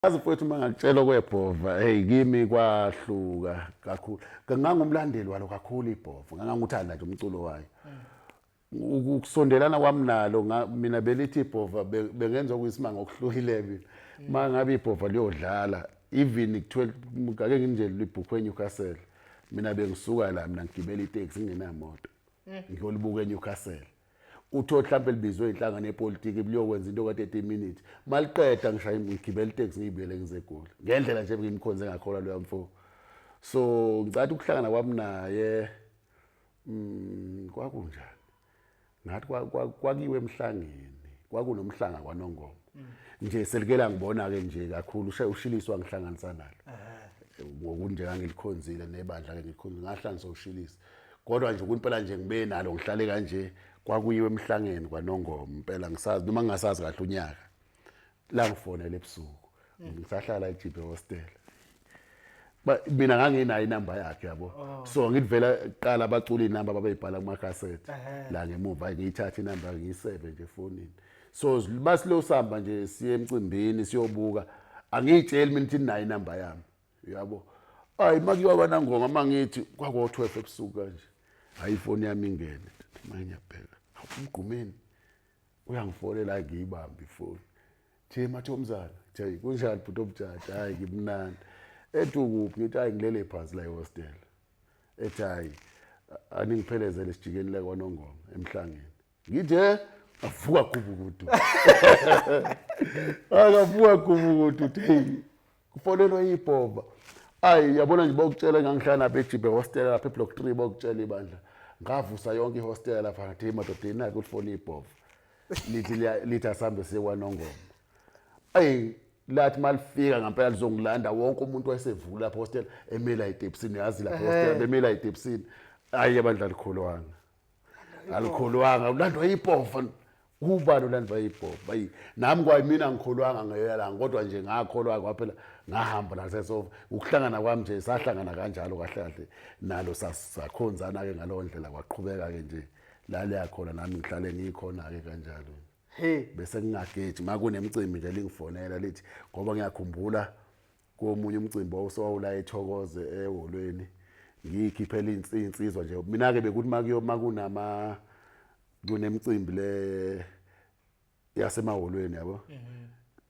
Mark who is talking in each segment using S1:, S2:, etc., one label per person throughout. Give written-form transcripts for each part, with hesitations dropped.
S1: Yazi mfowethu mangakutshela kwebhova hey kimi kwahluka kakhulu. Ngangumlandeli walo kakhulu ibhova. Nganguthanda nje umculo wayo. Ukusondelana kwami nalo mina belithi ibhova bengenza okuyisimanga okuhlukile. Mangabe ibhova liyodlala even ku12 ngake nginje libhuku eNewcastle. Mina bengisuka la mina ngigibela itaxi ngenamoto. Ngiyolibuka eNewcastle. Utho mhlambe libizwe inhlangano yepolitiki biliyokwenza into ka30 minutes maliqeda ngishaya ngigibela itaxi ngibuyele ngizegoli ngendlela nje ngimkhonze ngakhola lo yamfo so ngicathi ukuhlangana kwami naye kwakunjani ngathi kwakiwe emhlangeni kwakunomhlanga kwaNongoma nje selikela ngibona ke nje kakhulu ushiliswa ngihlanganisa nalo ngokunje ngangilikhonzile nebandla ke ngilikhonzile ngahlanganisa ushilisa kodwa nje kumpela nje ngibe nalo ngihlale kanje kwakuyiwe emhlangeni kwaNongoma impela ngisazi noma ngingasazi kahle unyaka la ngifonela ebusuku ngisahlala eJibe hostel mina nganginayo inamba yakhe yabo so ngivela qala abacula inamba babeyibhala kuma cassette la ngemuva ngiyithatha inamba ngiyiseve nje efonini so basilo samba nje siye emcimbini siyobuka angiyitsheli mina ukuthi nayo inamba yami yabo hayi makuyiwa kwaNongoma mangithi kwako12 ebusuku kanje hayi ifoni yami ingene manyabheka umgqumeni uyangifonela ngiyibamba ifoni nje mathomzana nje kunjani bhuti omjaji hayi ngimnandi ethi ukuphi ngithi hayi ngilele phansi la ehostel ethi hayi aningiphelezele sijikeni la kwaNongoma emhlangeni ngithi avuka kubukudu akavuka kubukudu hey kufonelwa ibhova hayi yabona nje bokutshela ngangihlala beJibe hostel lapha eBlock 3 bokutshela ibandla ngavusa yonke ihostel lapha ngathi emadodeni nakho ulifona ibhova lithi asambe sekwaNongoma ay lathi malifika ngempela lizongilanda wonke umuntu wayesevula lapha hostel emela itepsini yazi lapha hostel bemela itepsini ayi abandla alikholwanga ulandwa ibhova kubani ulandwa ibhova bayi nami kwayimina ngikholwanga ngeyela kodwa nje ngakholwa kwaphela ngahamba la seso ukuhlangana kwami nje sahlangana kanjalo kahle kahle nalo sakhonzana ke ngalowo ndlela kwaqhubeka ke nje lale yakhona nami ngihlale ngikhona ke kanjalo bese ngingageji makunemicimbi nje lingifonela lithi ngoba ngiyakhumbula komunye umcimbi osowula eThokoze eholweni ngikhiphela insizwa nje mina ke bekuthi makunama kunemicimbi le yasemaholweni yabo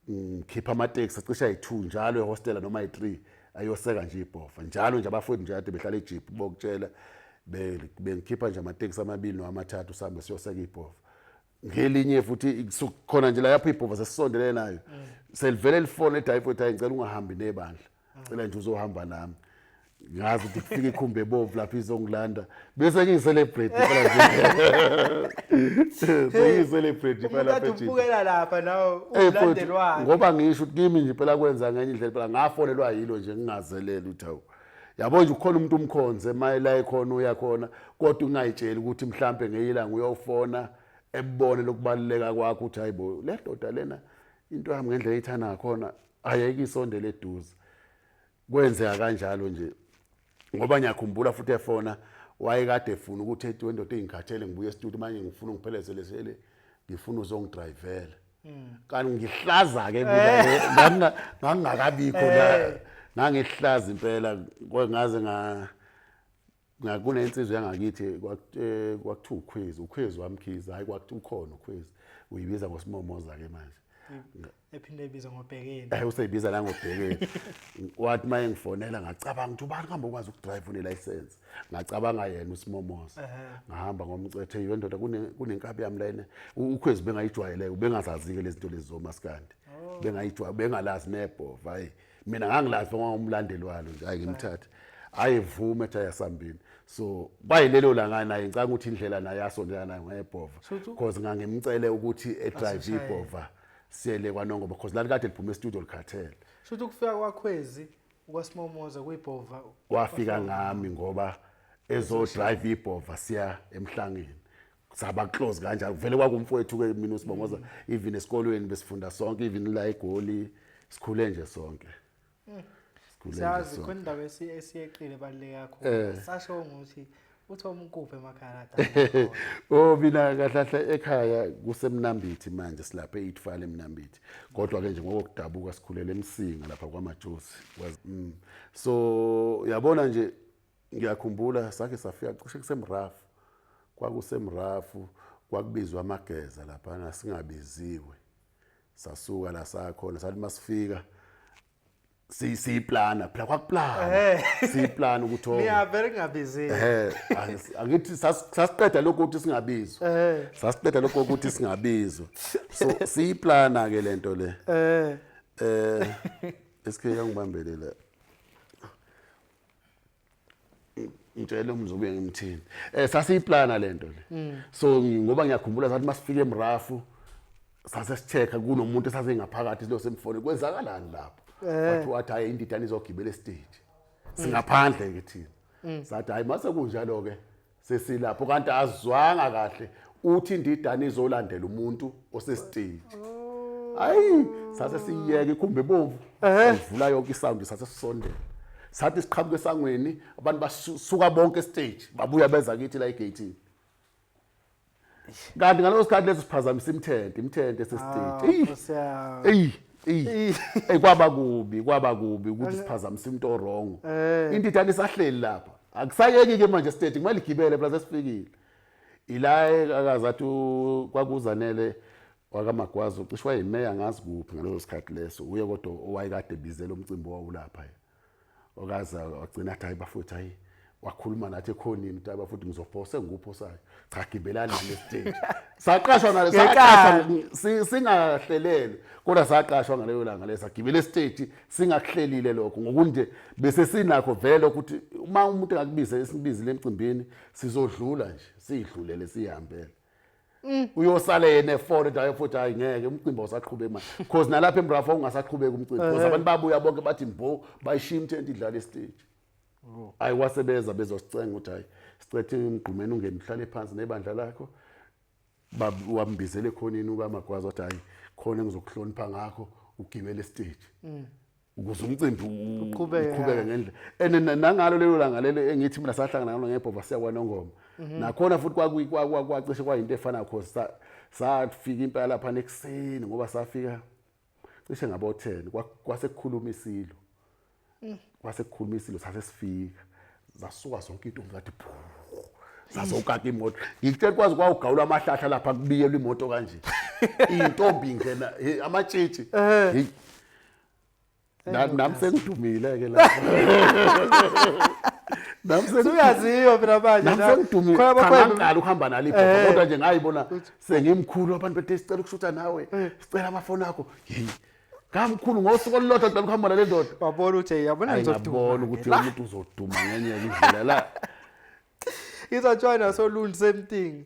S1: ngikhipha amateksi acisha yi2 njalo ehostela noma yi3 ayoseka nje ibhova njalo nje abafowethu nje ade behlala eJibe bokutshela bengikhipha nje amateksi amabili noma amathathu sambe siyoseka ibhova ngelinye futhi khona nje la yapha ibhova sesisondele nayo selivele lifone eDayiford hayi ngicela ungahambi nebandla ngicela nje uzohamba nami ngazi ukuthi kufika ikhumbe ebovu lapha izongilanda bese ngiyicelebrate phela nje ngiyicelebrate phela
S2: phela ubukela lapha nawo ulandelwayo
S1: ngoba ngisho ukuthi kimi nje phela kwenza ngenye indlela phela ngafonelwa yilo nje ngingazelela ukuthi hawu yabo nje ukhona umuntu umkhonze mayela ekhona uyakhona kodwa ungayitsheli ukuthi mhlambe ngeyilanga uyofona ebone lokubaluleka kwakho uthi hayibo le doda lena into yami ngendlela ethana ngakhona ayeke isondele eduze kwenzeka kanjalo nje ngoba ngiyakhumbula futhi efona wayekade efuna ukuthi ethi wendoda engikhathele ngibuye e-studio manje ngifuna ngiphelezele sele ngifuna uzongidrivela kanti ngihlaza ke mina ngangakabikho la ngangihlaza impela ngaze kunensizwe yangakithi kwakuthiwa ukhwezi wamkhiza hayi kwakuthi ukhona ukhwezi uyibiza ngosimomoza ke manje
S2: ephinde ibiza ngobhekeni
S1: useyibiza la ngobhekeni wathi maye ngifonela ngacabanga ukuthi ubani ngihamba ukwazi ukudrive une-license ngacabanga yena uSimomoza ngahamba ngomcethe yindoda kunenkabi yami lena ukhwezi bengayijwayele bengazazi-ke lezi zinto lezi zomaskandi bengalazi nebhova hayi mina ngangilazi ngomlandeli walo nje hayi ngimthatha ayivume ethi ayasambini so bayilelo langa naye ngicanga ukuthi indlela naye yasondela naye ngebhova because ngangimcele ukuthi edrive ibhova siyele kwaNongoma because lali kade liphuma e-studio likhathele
S2: shothi ukufika kwakhwezi kwaSimomoza kuyibhova
S1: wafika ngami ngoba ezo drive ibhova siya emhlangeni saba close kanjalo vele kwakumfowethu ke mina uSimomoza even esikolweni besifunda sonke even la eGoli sikhule nje sonke
S2: siyazi khona indaba esiyeqile baleke kakhulu sasho ukuthi uThoma ukuphi emakhaya la?
S1: Oh mina kahle ekhaya kusemnambithi manje silapha eItfale eMnambithi. Kodwa ke nje ngokudabuka sikhulele eMsinga lapha kwaMajosi. So yabona nje ngiyakhumbula sake safika cishe kusemrafu. Kwakusemrafu kwakubizwa amageza lapha nasingabiziwe. Sasuka la sakhona sathi masifika siyiplana phela kwakuplana siyiplana ukuthi
S2: Niya very ngabizi.
S1: Angithi sasiqeda lokho ukuthi singabizwa sasiqeda lokho ukuthi singabizwa so siyiplana ke lento le esikhe ngibambele la ngitshela umzukuye ngimthini sasiyiplana lento le so ngoba ngiyakhumbula sathi masifike eMrafu sase sicheka kunomuntu esase ngaphakathi lo semfone kwenzakalani lapho wathi hayi indidana izogibela estage singaphandle ke thina sathi hayi mase kunjalo ke sesilapho kanti azwanga kahle uthi indidana izolandela umuntu osestage hayi sase siyeke ikhumbe bomvu sivula yonke isound sase sisondela sathi siqhamuke esangweni abantu basuka bonke estage babuya beza kithi la egate kanti ngalowo sikhathi leso siphazamisa imthente sestage kwaba kubi ukuthi siphazamisa into wrong indidana isahleli lapha akusayeki ke manje stage kumele igibele phela sesifikile ila akazathi kwakuzanele wakamagwazi ucishe wayimeya ngazi kuphi ngalowo sikhathi leso uye kodwa owayekade bizela umcimbi wawulapha okaza wagcina athi hayi bafuthu hayi wakhuluma nathi ekhonini ukuthi abafuthu ngizophosa engikuphosayo cha gibelani le stage saqashwa ngale saqashwa singahlelele kodwa saqashwa ngaleyo langa lesa gibele stage singakuhlelile lokho ngokunje bese sinakho vele ukuthi uma umuntu akakubize esibizile emcimbini sizodlula nje sidlulele sihambele uyosala yena efone ukuthi ayefuthu hayi ngeke umcimbi osaqhubeka manje because nalapha eMrafu ungasaqhubeka umcimbi because abantu babuya bonke bathi mbo bayishiya imthente idlala estage ayi wasebeza bezosicenga ukuthi hayi sicethe umgqumeni ungene uhlale phansi nebandla lakho wambizele ekhonini ukamagwazi wathi hayi khona engizokuhlonipha ngakho ugibele stage ukuze umcimbi uqhubeke ngendlela nangalo lelo langa lele engithi mina sahlangana ngalo ngebhova siya kwaNongoma nakhona futhi kwacishe kwayinto efana cause safika impela lapha nekuseni ngoba safika cishe ngabo 10 kwasekukhuluma isilo kwasekukhuluma isilo sasesifika zasuka zonke intombi zathi sazokaka imoto ngikuthe kwazi kwawugawula amahlahla lapha kubiyelwa imoto kanje intombi ingena amatshitshi nami sengidumile ke la nami
S2: uyaziyo mina manje
S1: khona bakhwela ukuhamba nalipho kodwa nje ngayibona sengimkhulu abantu bethe sicela ukushutha nawe sicela amafoni akho ngamkhulu ngosuku olulodwa ngicela ukuhamba nale ndoda
S2: babona ukuthi yabona
S1: ngizoduma ukuthi umuntu uzoduma ngenye indlela la
S2: izojoyina so lund same thing